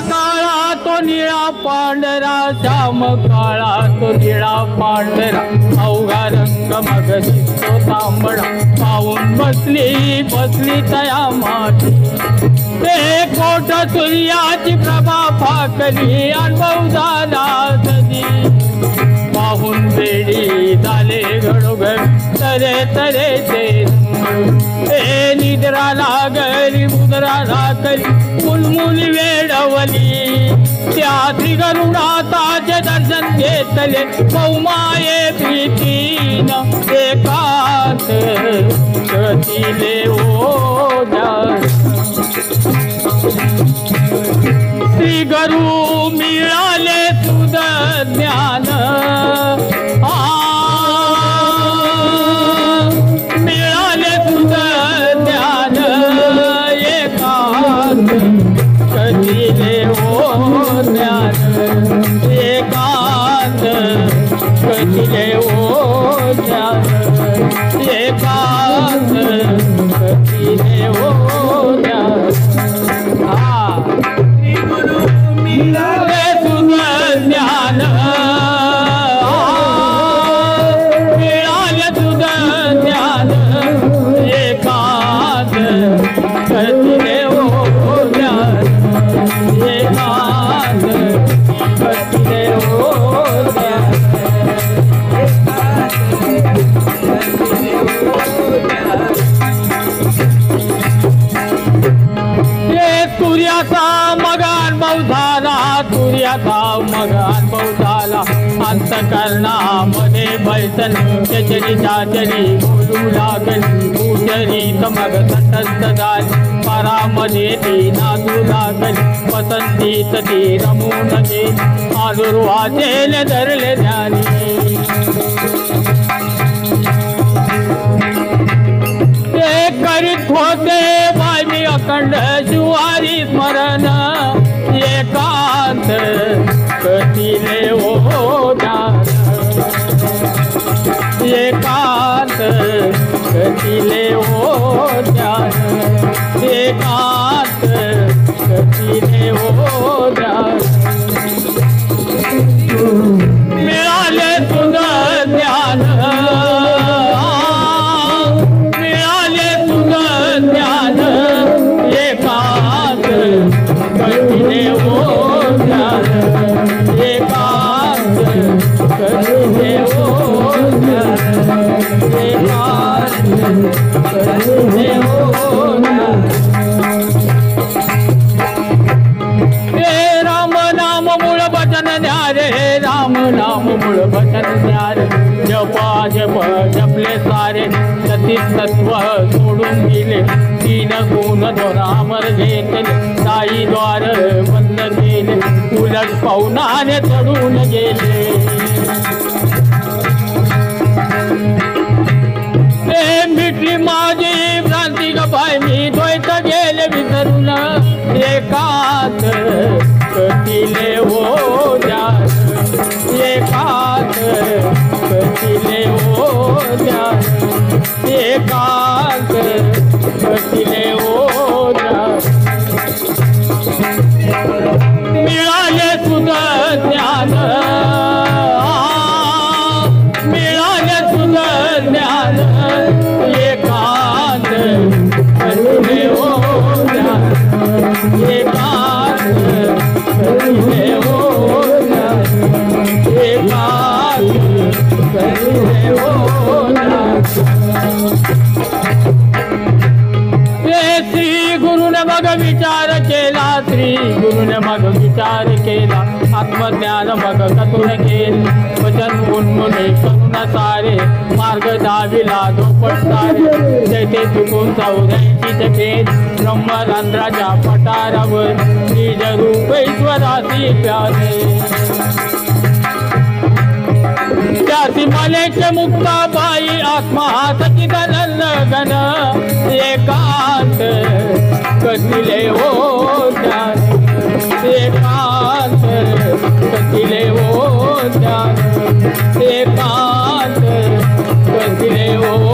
काळा तो निळा पांढरा, श्याम काळा तो निळा पांढरा, अवघा रंग मग दिसतो तांबडा, पाहून बसली बसली तया माती. ते कोट सूर्याची प्रभा फाकली, अनुभव झाला सदी. पाहून बेडी झाले घडोघड तरे तरेचे, हे निद्रा लागली मुद्रा लागली, मुलमुली वेडवली. त्या श्रीगरुडाताचे दर्शन घेतले, पौमाये प्रीतीन एकांत गतीले ओझ्या. श्री गुरु मिळाले तुझ ज्ञान, मिळाले तुझ ज्ञान एकांत कधीले ओ ज्ञान, एकांत कधीले ओ ज्ञान, एकांत कधीले ओ ज्ञान. मिळाले तुझं ज्ञान, मिळाले तुझं ज्ञान एकांत कधीले ओ ज्ञान, एकांत कधीले ओ ज्ञान. सूर्याचा मगान झाला, सूर्याचा मगान झाला, अंतकरणामध्ये बैसन चचरी चाचरी बोलू लागली. उचरीत मग तटस्थ झाली, परामध्ये ती नाचू लागली, पसंतीत ती रमून गेली, आदुर्वाचेने धरले ध्यानी. ते करीत होते वाल्मी अखंड शिवारी स्मरण, एकांत कधीले ओ ज्ञान, एकांत कधीले ओ ज्ञान, एकांत कधीले ओ ज्ञान. मिळाले तुझं ज्ञान, मिळाले तुझं ज्ञान एकांत कधीले ओ ज्ञान, एकांत कधीले ओ ज्ञान, एकांत कधीले ओ ज्ञान. हे राम नाम मूळ भजन न्यारे, राम नाम मूळ भजन न्यारे, जपा जप जपले सारे, सती तत्व सोडून गेले, तीन गुण दोरामर घेतले, साई द्वार बंद केले, उलट पावनाने चढून गेले. ते मिटली माझी भ्रांती ग बाय, मी द्वैत गेले विसरून, एकांत कधीले ओ ज्ञान, एकांत कधीले ओ ज्ञान, एकांत कधीले ओ ज्ञान. मिळाले तुझं ज्ञान, मिळाले तुझं ज्ञान एकांत कधीले ओ ज्ञान, एकांत कधीले ओ ज्ञान, एकांत कधीले ओ ज्ञान. श्री गुरुने मग विचार केला, श्री गुरुने मग विचार केला, आत्मज्ञान मग कथून केले, वचन उन्मुने करून सारे, मार्ग दाविला दोपट सारे, जैसे चुकून चौऱ्याची चकेत, ब्रह्मरंध्राच्या पठारावर निज रूप ईश्वराची प्याले. त्यासी मलेचे मुक्ताबाई, आत्मा सखी गण गण, एकांत कधीले ओ ज्ञान, एकांत कधीले ओ ज्ञान, एकांत कधीले ओ